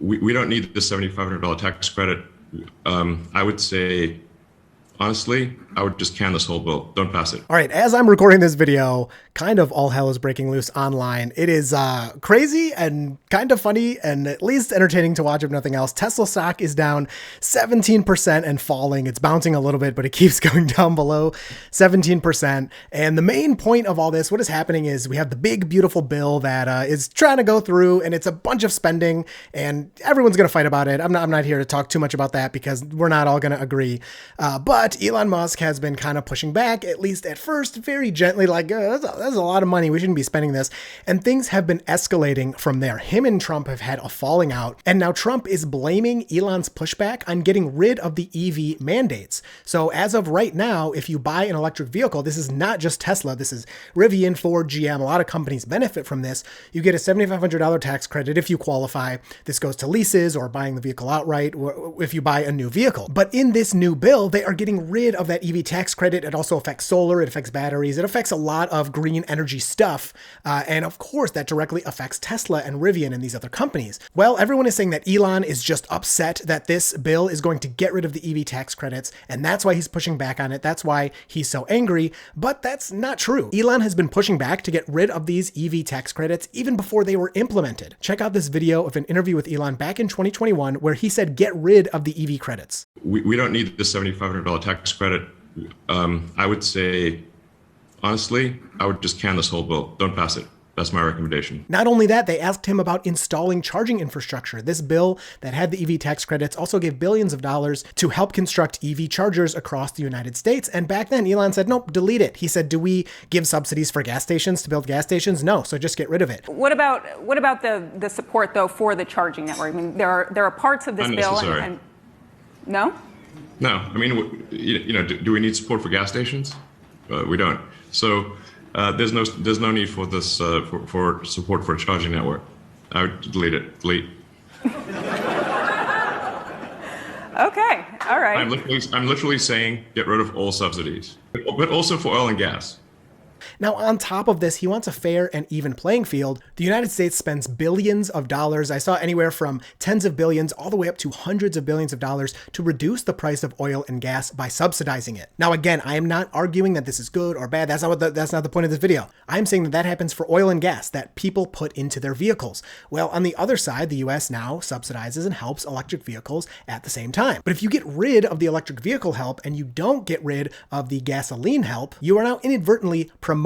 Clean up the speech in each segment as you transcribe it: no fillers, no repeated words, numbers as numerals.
we don't need the $7,500 tax credit. I would say, honestly, I would just can this whole bill. Don't pass it. All right, as I'm recording this video, kind of all hell is breaking loose online. It is crazy and kind of funny and at least entertaining to watch if nothing else. Tesla stock is down 17% and falling. It's bouncing a little bit, but it keeps going down below 17%. And the main point of all this, what is happening is we have the big, beautiful bill that is trying to go through, and it's a bunch of spending, and everyone's going to fight about it. I'm not here to talk too much about that because we're not all going to agree. But Elon Musk has been kind of pushing back, at least at first, very gently, like, that's a lot of money. We shouldn't be spending this. And things have been escalating from there. Him and Trump have had a falling out. And now Trump is blaming Elon's pushback on getting rid of the EV mandates. So as of right now, if you buy an electric vehicle, this is not just Tesla. This is Rivian, Ford, GM. A lot of companies benefit from this. You get a $7,500 tax credit if you qualify. This goes to leases or buying the vehicle outright if you buy a new vehicle. But in this new bill, they are getting rid of that EV tax credit. It also affects solar. It affects batteries. It affects a lot of green energy stuff. And of course, that directly affects Tesla and Rivian and these other companies. Well, everyone is saying that Elon is just upset that this bill is going to get rid of the EV tax credits. And that's why he's pushing back on it. That's why he's so angry. But that's not true. Elon has been pushing back to get rid of these EV tax credits even before they were implemented. Check out this video of an interview with Elon back in 2021 where he said get rid of the EV credits. We don't need the $7,500 tax credit. I would say, honestly, I would just can this whole bill. Don't pass it. That's my recommendation. Not only that, they asked him about installing charging infrastructure. This bill that had the EV tax credits also gave billions of dollars to help construct EV chargers across the United States. And back then, Elon said, nope, delete it. He said, do we give subsidies for gas stations to build gas stations? No, so just get rid of it. What about the support, though, for the charging network? I mean, there are parts of this bill and no? No, I mean, do we need support for gas stations? We don't. So there's no need for this for support for a charging network. I would delete it. Delete. Okay, all right. I'm literally saying get rid of all subsidies, but also for oil and gas. Now, on top of this, he wants a fair and even playing field. The United States spends billions of dollars. I saw anywhere from tens of billions all the way up to hundreds of billions of dollars to reduce the price of oil and gas by subsidizing it. Now, again, I am not arguing that this is good or bad. That's not the point of this video. I'm saying that happens for oil and gas that people put into their vehicles. Well, on the other side, the US now subsidizes and helps electric vehicles at the same time. But if you get rid of the electric vehicle help and you don't get rid of the gasoline help, you are now inadvertently promoting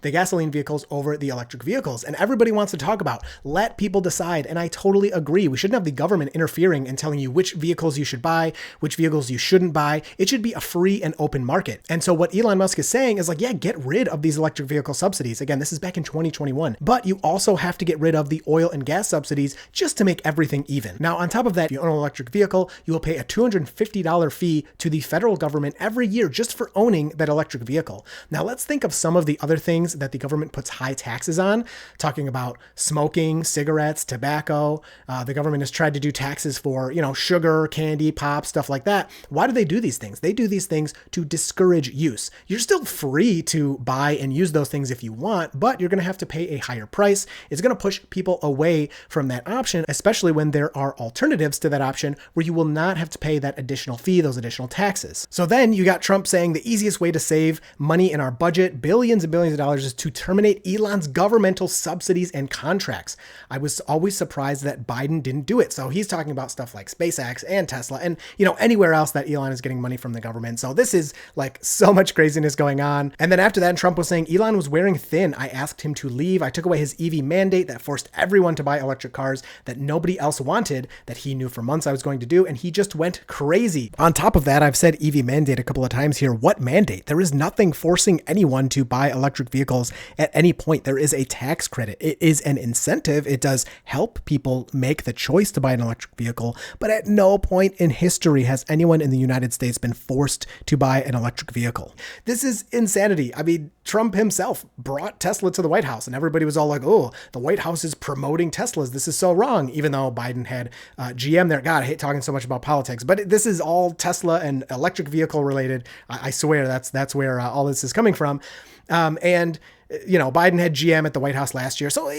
the gasoline vehicles over the electric vehicles. And everybody wants to talk about, let people decide. And I totally agree. We shouldn't have the government interfering and telling you which vehicles you should buy, which vehicles you shouldn't buy. It should be a free and open market. And so what Elon Musk is saying is like, yeah, get rid of these electric vehicle subsidies. Again, this is back in 2021, but you also have to get rid of the oil and gas subsidies just to make everything even. Now, on top of that, if you own an electric vehicle, you will pay a $250 fee to the federal government every year just for owning that electric vehicle. Now, let's think of some of the other things that the government puts high taxes on, talking about smoking, cigarettes, tobacco. The government has tried to do taxes for, sugar, candy, pop, stuff like that. Why do they do these things? They do these things to discourage use. You're still free to buy and use those things if you want, but you're going to have to pay a higher price. It's going to push people away from that option, especially when there are alternatives to that option where you will not have to pay that additional fee, those additional taxes. So then you got Trump saying the easiest way to save money in our budget, billions and billions of dollars, is to terminate Elon's governmental subsidies and contracts. I was always surprised that Biden didn't do it. So he's talking about stuff like SpaceX and Tesla and, anywhere else that Elon is getting money from the government. So this is like so much craziness going on. And then after that, Trump was saying Elon was wearing thin. I asked him to leave. I took away his EV mandate that forced everyone to buy electric cars that nobody else wanted, that he knew for months I was going to do. And he just went crazy. On top of that, I've said EV mandate a couple of times here. What mandate? There is nothing forcing anyone to buy electric vehicles at any point. There is a tax credit. It is an incentive. It does help people make the choice to buy an electric vehicle, but at no point in history has anyone in the United States been forced to buy an electric vehicle. This is insanity. I mean, Trump himself brought Tesla to the White House and everybody was all like, oh, the White House is promoting Teslas. This is so wrong. Even though Biden had GM there. God, I hate talking so much about politics, but this is all Tesla and electric vehicle related. I swear that's where all this is coming from. And Biden had GM at the White House last year. So,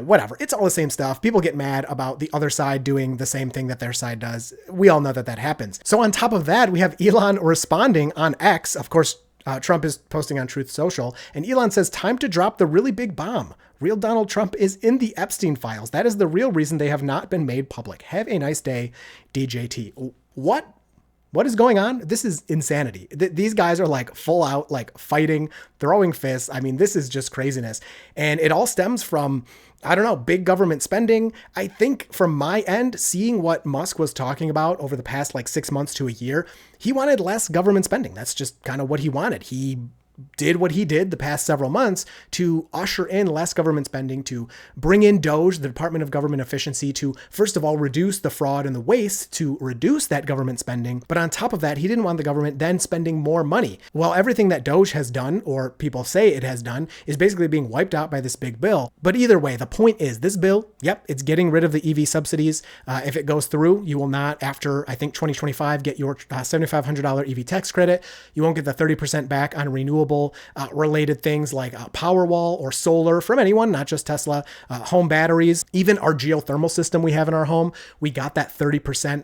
whatever. It's all the same stuff. People get mad about the other side doing the same thing that their side does. We all know that happens. So on top of that, we have Elon responding on X. Of course, Trump is posting on Truth Social, and Elon says, time to drop the really big bomb. Real Donald Trump is in the Epstein files. That is the real reason they have not been made public. Have a nice day, DJT. What is going on? This is insanity. These guys are like full out, like fighting, throwing fists. I mean, this is just craziness. And it all stems from, I don't know, big government spending. I think from my end, seeing what Musk was talking about over the past like 6 months to a year, he wanted less government spending. That's just kind of what he wanted. He did what he did the past several months to usher in less government spending, to bring in DOGE, the Department of Government Efficiency, to first of all reduce the fraud and the waste, to reduce that government spending. But on top of that, he didn't want the government then spending more money. Well, everything that DOGE has done, or people say it has done, is basically being wiped out by this big bill. But either way, the point is this bill, yep, it's getting rid of the EV subsidies. If it goes through, you will not, after I think 2025, get your $7,500 EV tax credit. You won't get the 30% back on renewable related things like Powerwall or solar from anyone, not just Tesla, home batteries, even our geothermal system we have in our home. We got that 30%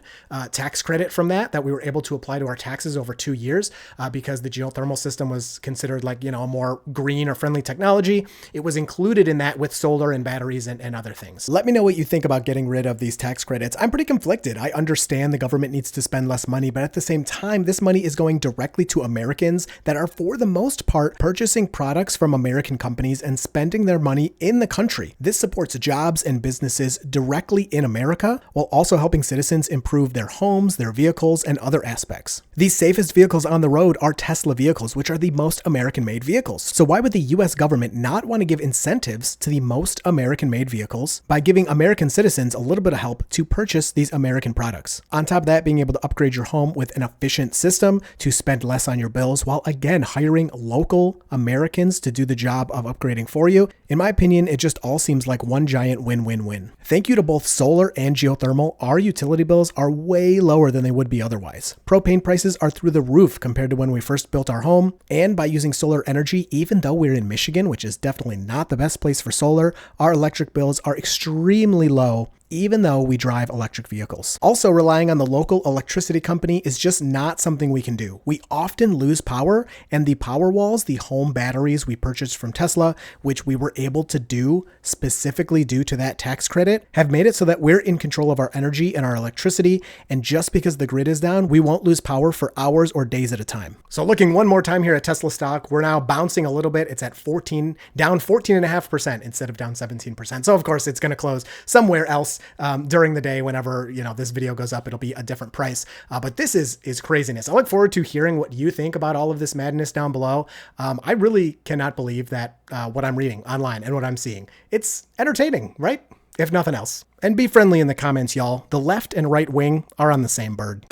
tax credit from that we were able to apply to our taxes over 2 years because the geothermal system was considered like, a more green or friendly technology. It was included in that with solar and batteries and other things. Let me know what you think about getting rid of these tax credits. I'm pretty conflicted. I understand the government needs to spend less money, but at the same time, this money is going directly to Americans that are for the most part purchasing products from American companies and spending their money in the country. This supports jobs and businesses directly in America while also helping citizens improve their homes, their vehicles, and other aspects. The safest vehicles on the road are Tesla vehicles, which are the most American-made vehicles. So why would the US government not want to give incentives to the most American-made vehicles by giving American citizens a little bit of help to purchase these American products? On top of that, being able to upgrade your home with an efficient system to spend less on your bills while again hiring local Americans to do the job of upgrading for you. In my opinion, it just all seems like one giant win-win-win. Thank you to both solar and geothermal. Our utility bills are way lower than they would be otherwise. Propane prices are through the roof compared to when we first built our home. And by using solar energy, even though we're in Michigan, which is definitely not the best place for solar, our electric bills are extremely low, even though we drive electric vehicles. Also, relying on the local electricity company is just not something we can do. We often lose power, and the power walls, the home batteries we purchased from Tesla, which we were able to do specifically due to that tax credit, have made it so that we're in control of our energy and our electricity, and just because the grid is down, we won't lose power for hours or days at a time. So looking one more time here at Tesla stock, we're now bouncing a little bit. It's at down 14.5% instead of down 17%. So of course, it's going to close somewhere else during the day. Whenever this video goes up, it'll be a different price. But this is craziness. I look forward to hearing what you think about all of this madness down below. I really cannot believe that what I'm reading online and what I'm seeing. It's entertaining, right? If nothing else. And be friendly in the comments, y'all. The left and right wing are on the same bird.